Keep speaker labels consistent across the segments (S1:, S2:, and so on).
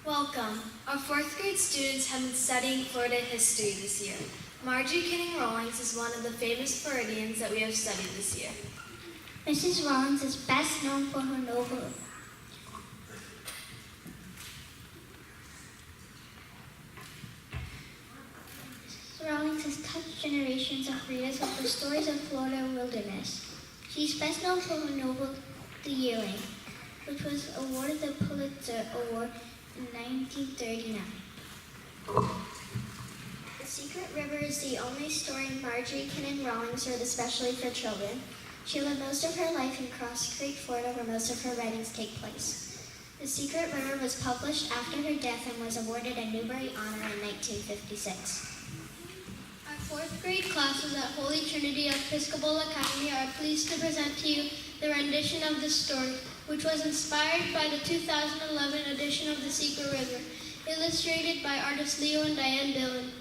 S1: Welcome. Our fourth grade students have been studying Florida history this year. Marjorie Kinning Rawlings is one of the famous Floridians that we have studied this year.
S2: Mrs. Rawlings is best known for her novel. Mrs. Rawlings has touched generations of readers with the stories of Florida wilderness. She's best known for her novel, The Yearling, which was awarded the Pulitzer Award in 1939. The Secret River is the only story Marjorie Kinning Rawlings wrote especially for children. She lived most of her life in Cross Creek, Florida, where most of her writings take place. The Secret River was published after her death and was awarded a Newbery Honor in 1956.
S3: Our fourth grade classes at Holy Trinity Episcopal Academy are pleased to present to you the rendition of this story, which was inspired by the 2011 edition of The Secret River, illustrated by artists Leo and Diane Dillon.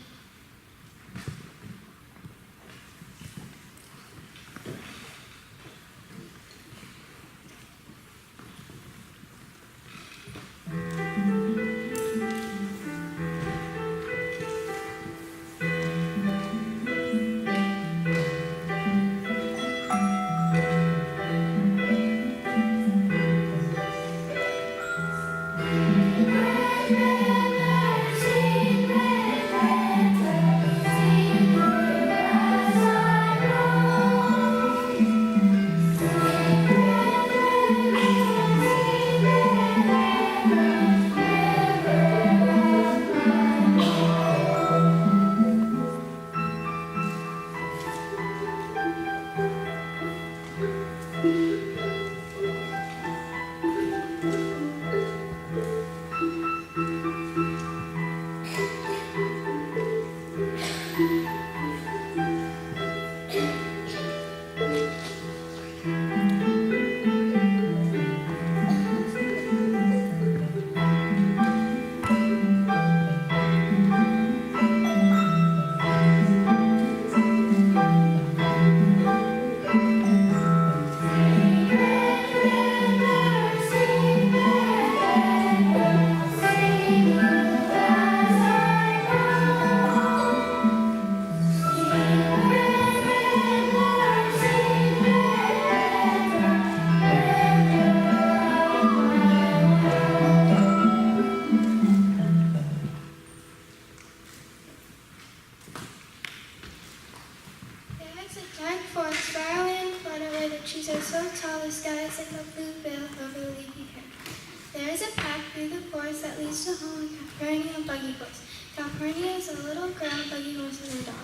S4: Calpurnia is a little girl buggy horse and a dog.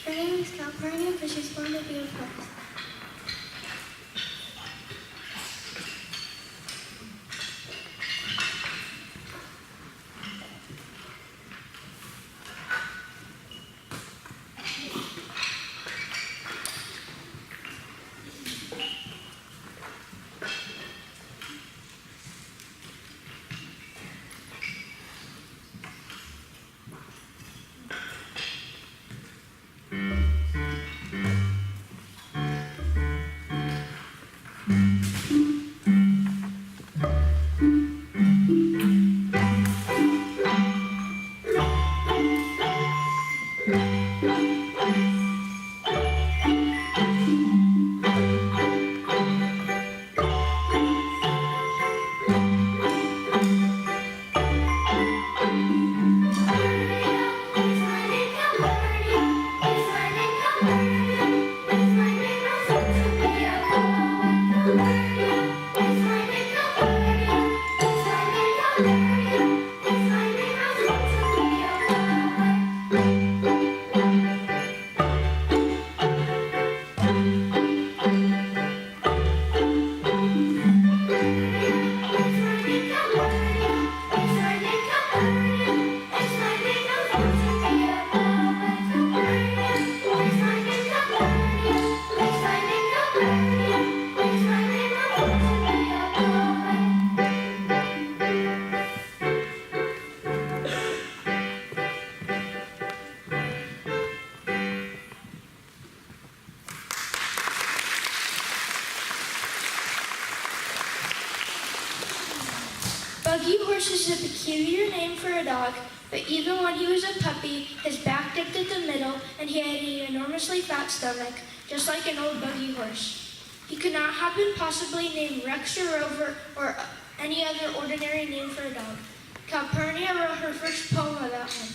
S4: Her name is Calpurnia because she's born to be a horse. Buggy Horse is a peculiar name for a dog, but even when he was a puppy, his back dipped at the middle and he had an enormously fat stomach, just like an old buggy horse. He could not have been possibly named Rex or Rover or any other ordinary name for a dog. Calpurnia wrote her first poem about him.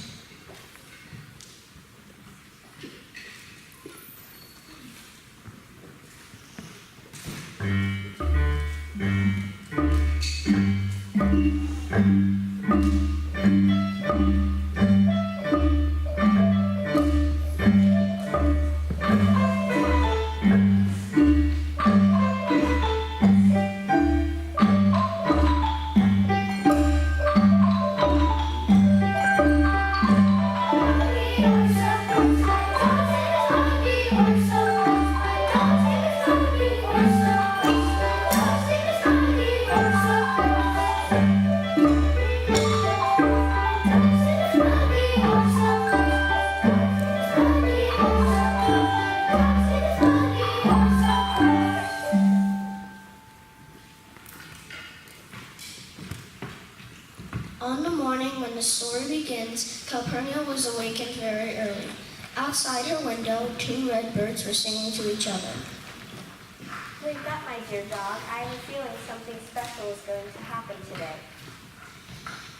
S2: On the morning when the story begins, Calpurnia was awakened very early. Outside her window, two red birds were singing to each other.
S5: Wake up, my dear dog. I have a feeling something special is going to happen today.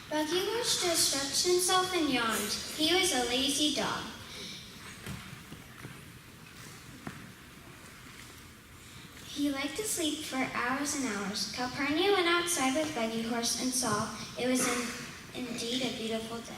S1: Buggy Horse just stretched himself and yawned. He was a lazy dog. He liked to sleep for hours and hours. Calpurnia went outside with Buggy Horse and saw it was indeed a beautiful day.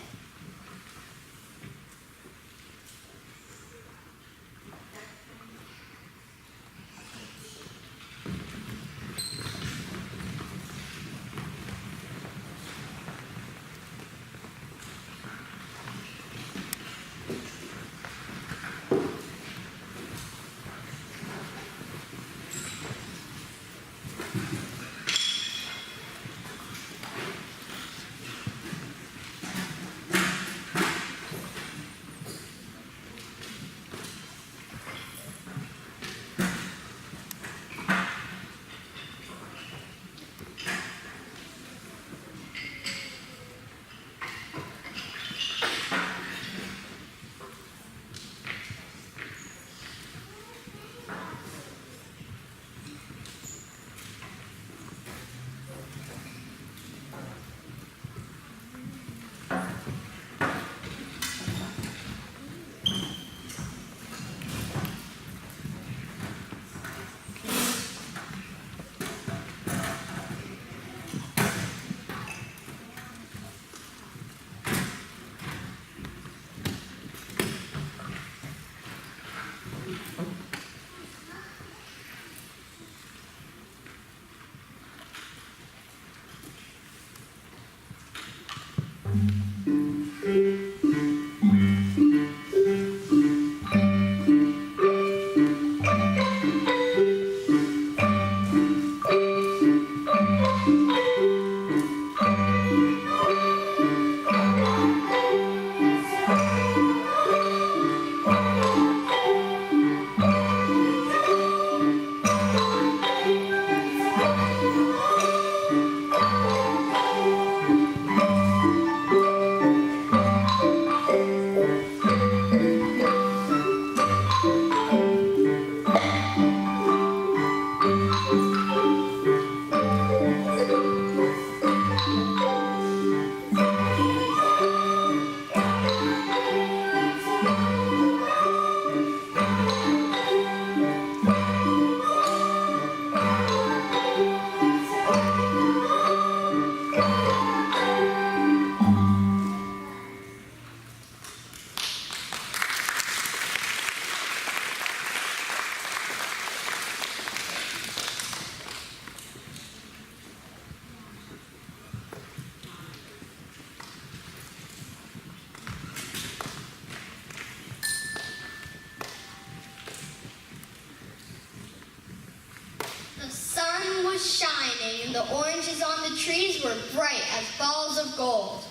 S3: Shining, and the oranges on the trees were bright as balls of gold.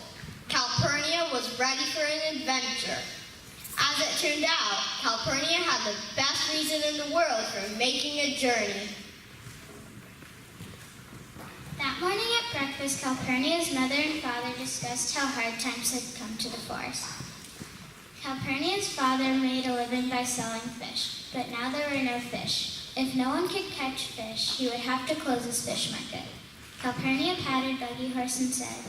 S3: Calpurnia was ready for an adventure. As it turned out, Calpurnia had the best reason in the world for making a journey.
S1: That morning at breakfast,
S2: breakfast, Calpurnia's mother and father discussed how hard times had come to the forest. Calpurnia's father made a living by selling fish, but now there were no fish. If no one could catch fish, he would have to close his fish market. Calpurnia patted Buggy Horse and said,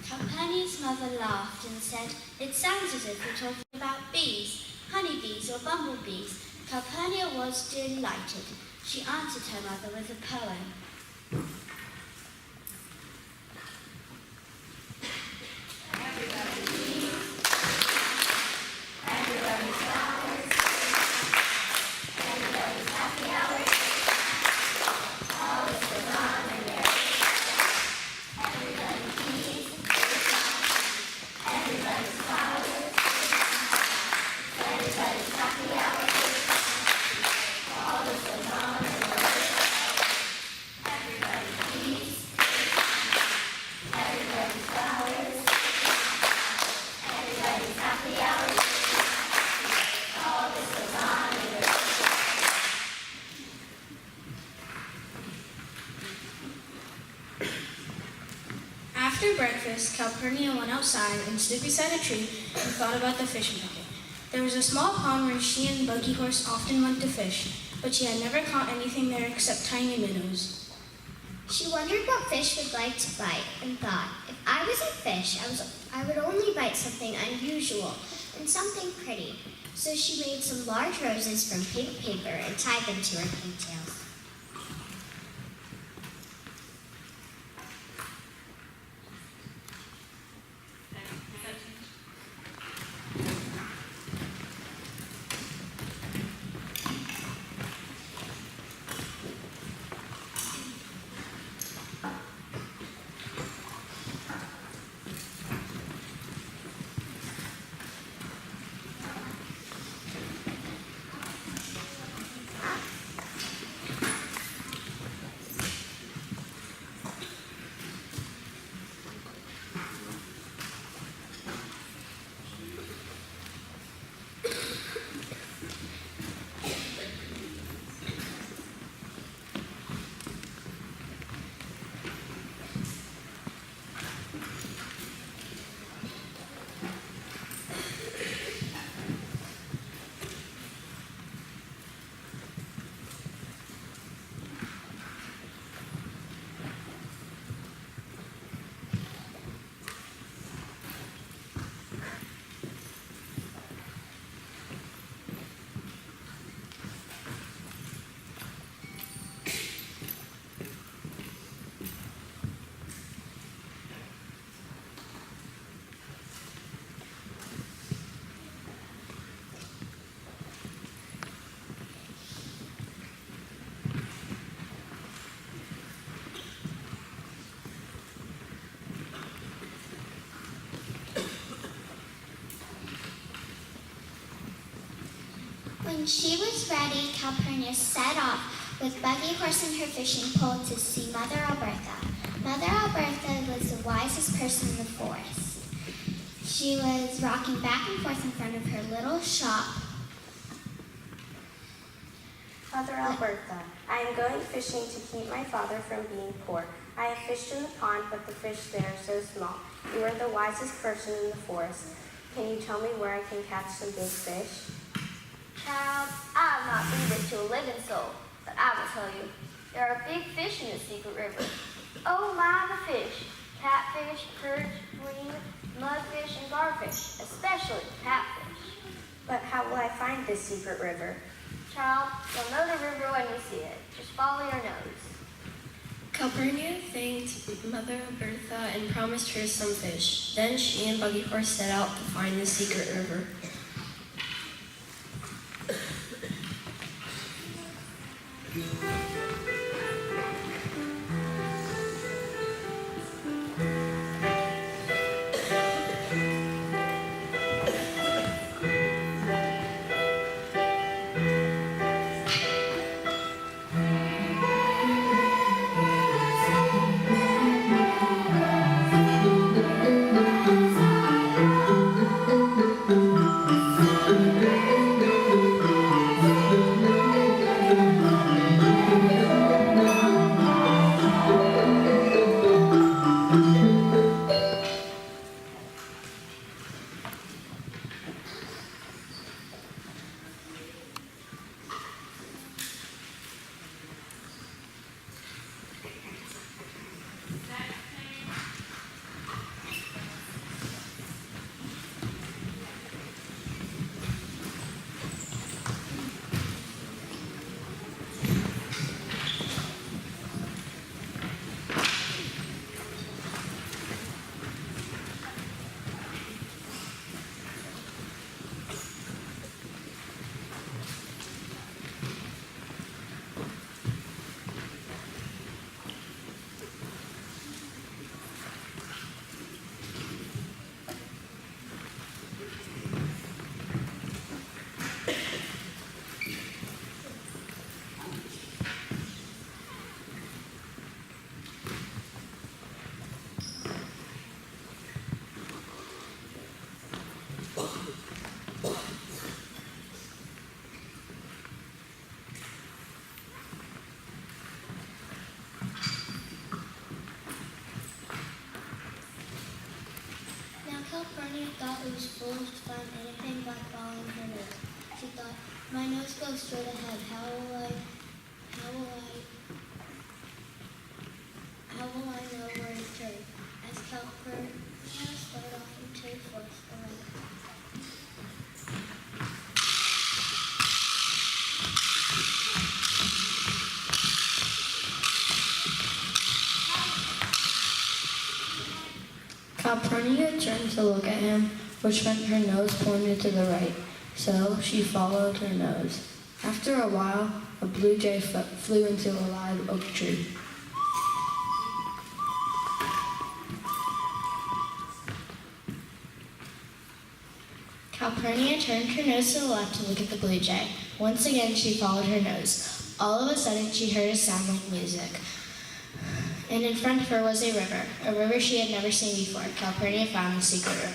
S2: Calpurnia's mother laughed and said, "It sounds as if we're talking about bees, honeybees or bumblebees." Calpurnia was delighted. She answered her mother with a poem.
S4: After breakfast, Calpurnia went outside and stood beside a tree and thought about the fish market. There was a small pond where she and Buggy Horse often went to fish, but she had never caught anything there except tiny minnows.
S2: She wondered what fish would like to bite and thought, if I was a fish, I would only bite something unusual and something pretty. So she made some large roses from pink paper and tied them to her pigtails. When she was ready, Calpurnia set off with Buggy Horse and her fishing pole to see Mother Albertha. Mother Albertha was the wisest person in the forest. She was rocking back and forth in front of her little shop.
S5: Mother Albertha, I am going fishing to keep my father from being poor. I have fished in the pond, but the fish there are so small. You are the wisest person in the forest. Can you tell me where I can catch some big fish?
S6: Child, I have not been rich to a living soul, but I will tell you, there are big fish in the secret river. Oh my, the fish! Catfish, perch, bream, mudfish, and garfish, especially catfish.
S5: But how will I find this secret river?
S6: Child, you'll know the river when you see it. Just follow your nose.
S7: Calpurnia thanked Mother Bertha and promised her some fish. Then she and Buggy Horse set out to find the secret river.
S3: Now Calpurnia thought it was foolish to find anything by following her nose. She thought, my nose goes straight ahead. How will I know where to turn? As Calpurnia started off into the forest around.
S7: Calpurnia turned to look at him, which meant her nose pointed to the right, so she followed her nose. After a while, a blue jay flew into a live oak tree.
S4: Calpurnia turned her nose to the left to look at the blue jay. Once again, she followed her nose. All of a sudden, she heard a sound like music. And in front of her was a river she had never seen before. Calpurnia found the secret river.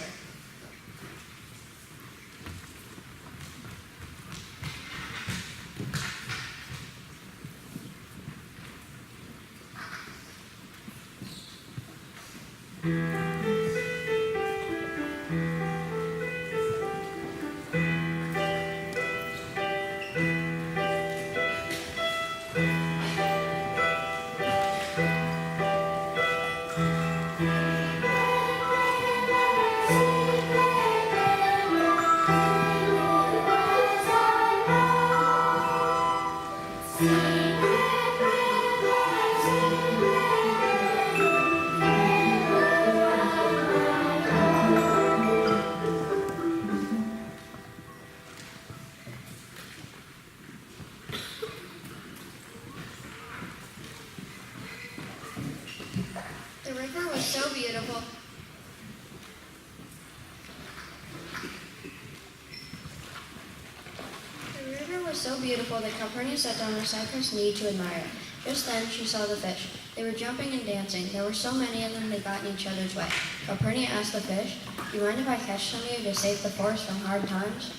S1: The river was so beautiful. The river was so beautiful that Calpurnia sat down on a cypress knee to admire it. Just then she saw the fish. They were jumping and dancing. There were so many of them they got in each other's way. Calpurnia asked the fish, "Do you mind if I catch some of you to save the forest from hard times?"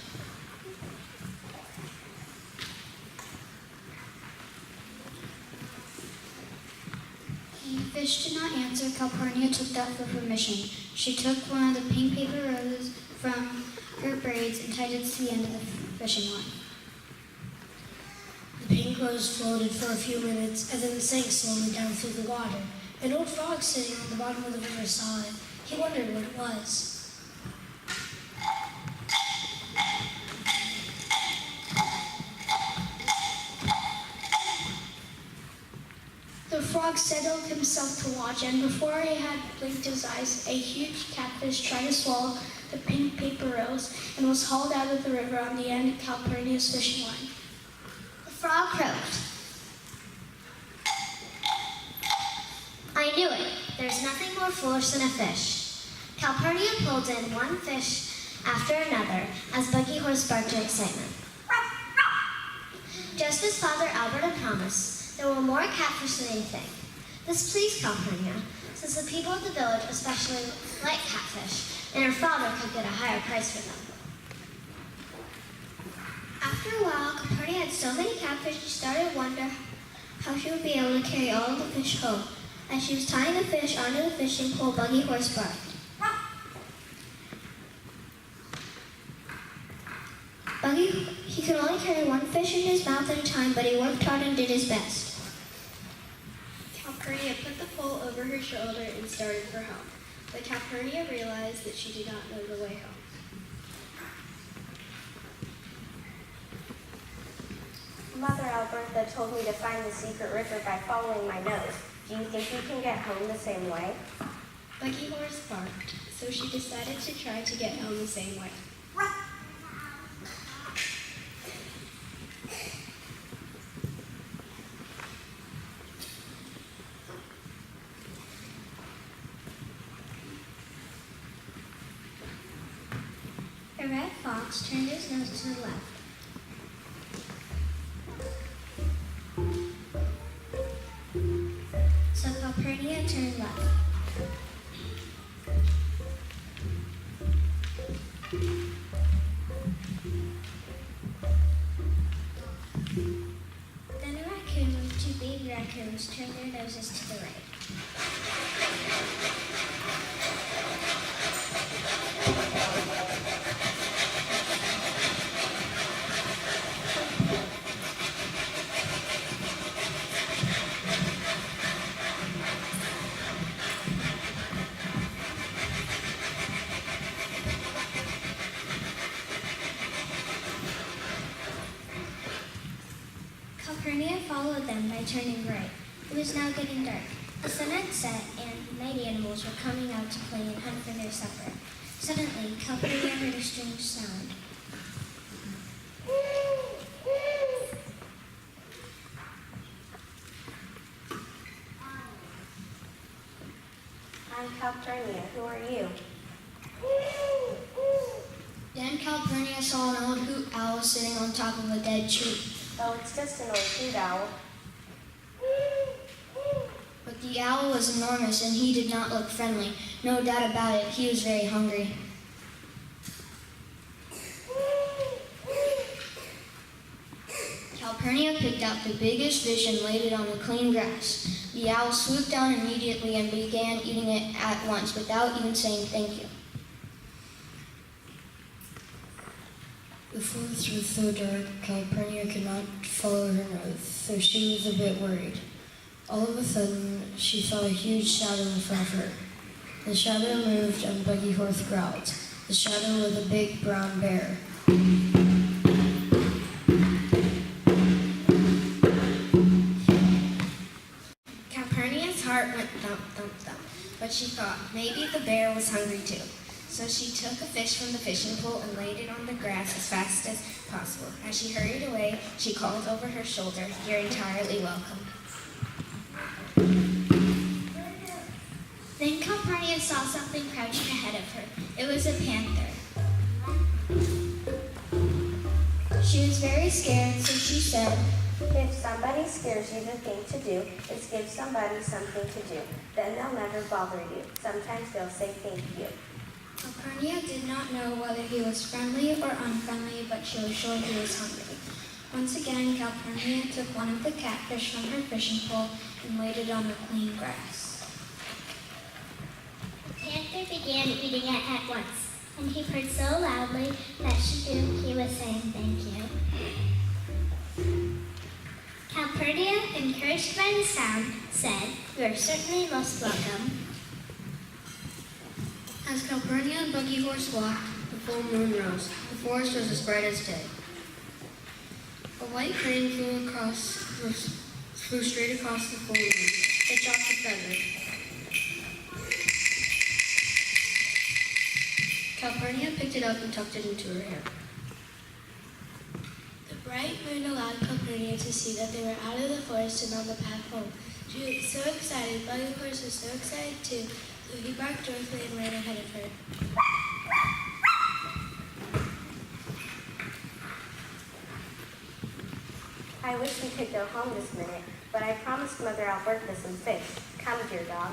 S2: When the fish did not answer, Calpurnia took that for permission. She took one of the pink paper roses from her braids and tied it to the end of the fishing line.
S8: The pink rose floated for a few minutes and then sank slowly down through the water. An old frog sitting on the bottom of the river saw it. He wondered what it was.
S4: frog settled himself to watch, and before he had blinked his eyes, a huge catfish tried to swallow the pink paper rose and was hauled out of the river on the end of Calpurnia's fishing line.
S2: The frog croaked. I knew it. There's nothing more foolish than a fish. Calpurnia pulled in one fish after another as Buggy Horse barked in excitement. Just as Father Albert had promised, there were more catfish than anything. This pleased Calpurnia, since the people of the village especially liked catfish, and her father could get a higher price for them. After a while, Calpurnia had so many catfish she started to wonder how she would be able to carry all of the fish home. As she was tying the fish onto the fishing pole, Buggy Horse barked. He could only carry one fish in his mouth at a time, but he worked hard and did his best.
S3: Calpurnia put the pole over her shoulder and started for home. But Calpurnia realized that she did not know the way home.
S5: Mother Alberta told me to find the secret river by following my nose. Do you think you can get home the same way?
S3: Buggy Horse barked, so she decided to try to get home the same way.
S2: The red fox turned his nose to the left. So Calpurnia turned left. Then a raccoon with two baby raccoons turned their noses to the right. Calpurnia followed them by turning right. It was now getting dark. The sun had set, and night animals were coming out to play and hunt for their supper. Suddenly, Calpurnia heard a strange sound.
S5: I'm Calpurnia. Who are you?
S1: Then Calpurnia saw an old hoot owl sitting on top of a dead tree.
S5: Oh, it's just an old hoot owl.
S1: But the owl was enormous, and he did not look friendly. No doubt about it, he was very hungry. Calpurnia picked out the biggest fish and laid it on the clean grass. The owl swooped down immediately and began eating it at once, without even saying thank you.
S7: The forest was so dark, Calpurnia could not follow her nose, so she was a bit worried. All of a sudden, she saw a huge shadow in front of her. The shadow moved and Buggy Horse growled. The shadow was a big brown bear.
S1: Calpurnia's heart went thump, thump, thump, but she thought maybe the bear was hungry too. So she took a fish from the fishing pole and laid it on the grass as fast as possible. As she hurried away, she called over her shoulder, "You're entirely welcome."
S2: Then Calpurnia saw something crouching ahead of her. It was a panther.
S1: She was very scared, so she said,
S5: If somebody scares you, the thing to do is give somebody something to do. Then they'll never bother you. Sometimes they'll say thank you.
S1: Calpurnia did not know whether he was friendly or unfriendly, but she was sure he was hungry. Once again, Calpurnia took one of the catfish from her fishing pole and laid it on the clean grass.
S2: The panther began eating it at once, and he purred so loudly that she knew he was saying thank you. Calpurnia, encouraged by the sound, said, "You are certainly most welcome."
S1: As Calpurnia and Buggy Horse walked, the full moon rose. The forest was as bright as day. A white crane flew straight across the full moon. It dropped a feather. Calpurnia picked it up and tucked it into her hair.
S4: The bright moon allowed Calpurnia to see that they were out of the forest and on the path home. She was so excited. Buggy Horse was so excited too, so he barked joyfully and ran ahead of her.
S5: I wish we could go home this minute, but I promised Mother Alberta some fish. Come, dear dog.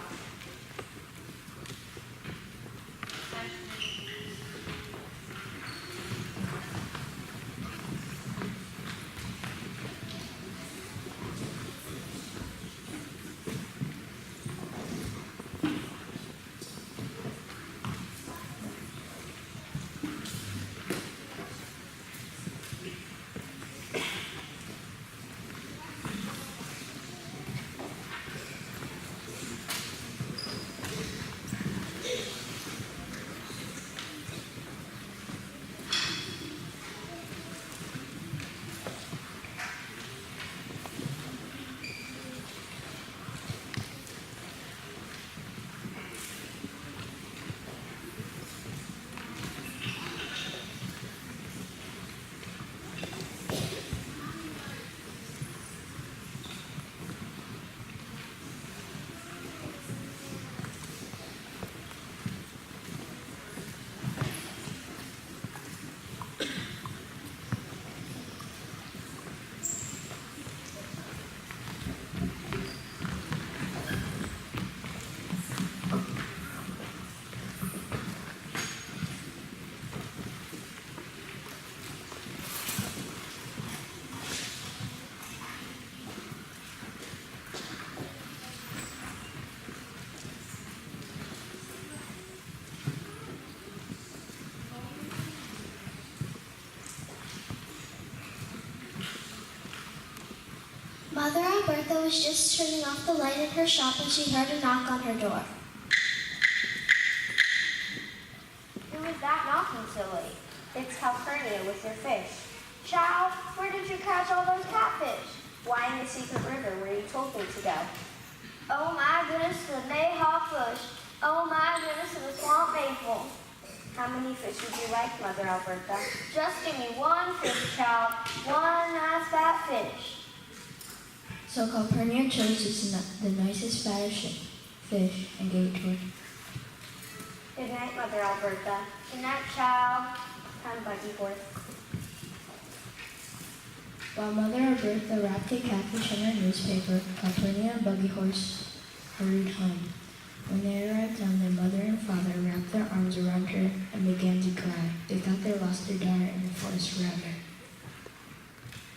S2: Mother Alberta was just turning off the light in her shop when she heard a knock on her door.
S5: Who is that knocking so late? It's Calpurnia with your fish. Child, where did you catch all those catfish? Why in the secret river where you told me to go?
S6: Oh my goodness, the Mayhawk bush. Oh my goodness, the swamp maple.
S5: How many fish would you like, Mother Alberta?
S6: Just give me one fish, child. One nice fat fish.
S7: So Calpurnia chose the nicest, fattest fish and gave it to her.
S5: Good night, Mother Alberta.
S6: Good night, child.
S5: Come, Buggy Horse.
S7: While Mother Alberta wrapped a catfish in her newspaper, Calpurnia and Buggy Horse hurried home. When they arrived home, their mother and father wrapped their arms around her and began to cry. They thought they lost their daughter in the forest forever.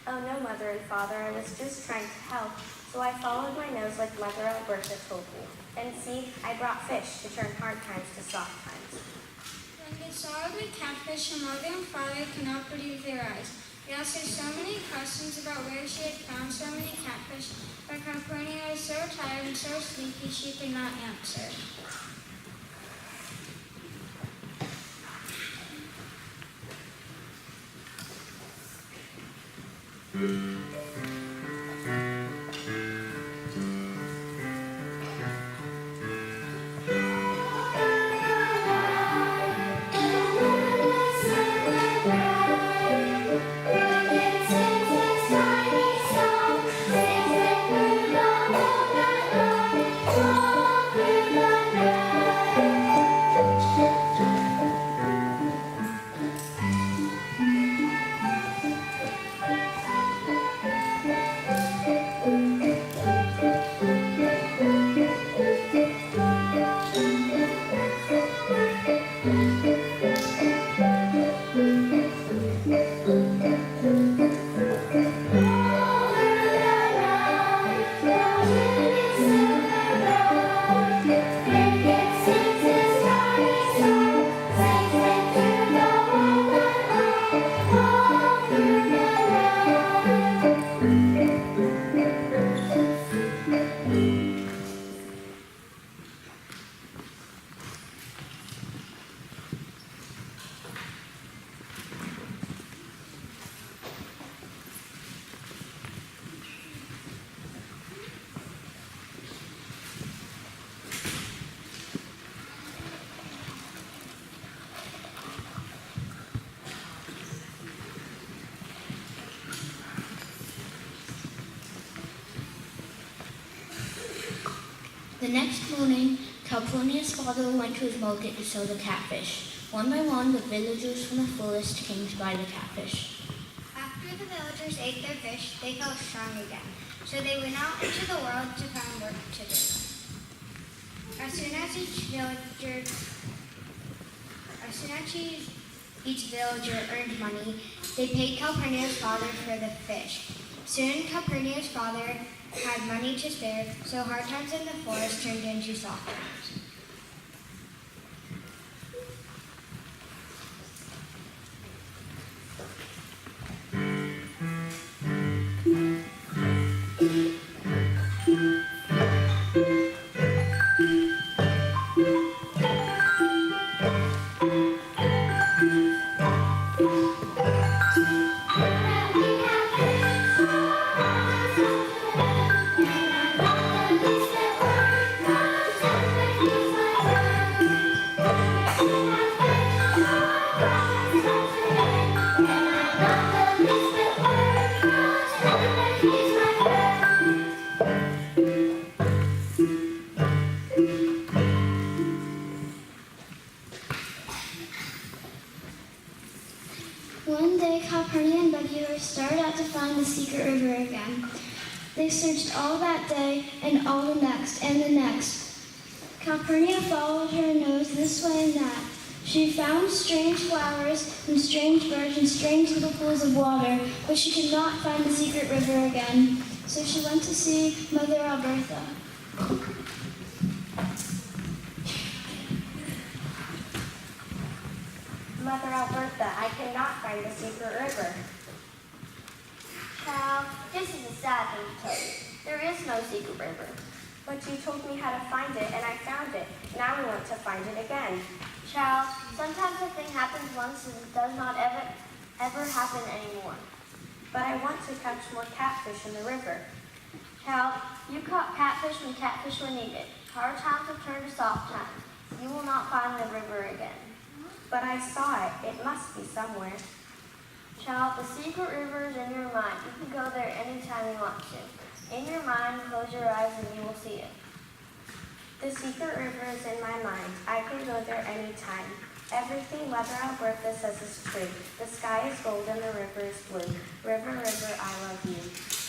S5: Oh no, Mother and Father, I was just trying to help, so I followed my nose like Mother Alberta told me. And see, I brought fish to turn hard times to soft times.
S4: When they saw the catfish, her mother and father could not believe their eyes. They asked her so many questions about where she had found so many catfish, but Calpurnia was so tired and so sleepy she could not answer.
S9: The next morning, Calpurnia's father went to his market to sell the catfish. One by one, the villagers from the forest came to buy the catfish.
S10: After the villagers ate their fish, they felt strong again. So they went out into the world to find work to do. As soon as each villager earned money, they paid Calpurnia's father for the fish. Soon Calpurnia's father had money to spare, so hard times in the forest turned into soft times.
S2: One day, Calpurnia and Buggy started out to find the secret river again. They searched all that day and all the next and the next. Calpurnia followed her nose this way and that. She found strange flowers and strange birds and strange little pools of water, but she could not find the secret river again. So she went to see Mother Alberta.
S5: Mother Alberta, I cannot find the secret river.
S6: Child, this is a sad thing to tell you. There is no secret river.
S5: But you told me how to find it, and I found it. Now I want to find it again.
S6: Child, sometimes a thing happens once and it does not ever happen anymore.
S5: But I want to catch more catfish in the river.
S6: Child, you caught catfish when catfish were needed. Hard times have turned to soft times. You will not find the river again.
S5: But I saw it. It must be somewhere.
S6: Child, the secret river is in your mind. You can go there anytime you want to. In your mind, close your eyes and you will see it.
S5: The secret river is in my mind. I can go there anytime. Everything Mother Alberta says is true. The sky is gold and the river is blue. River, river, I love you.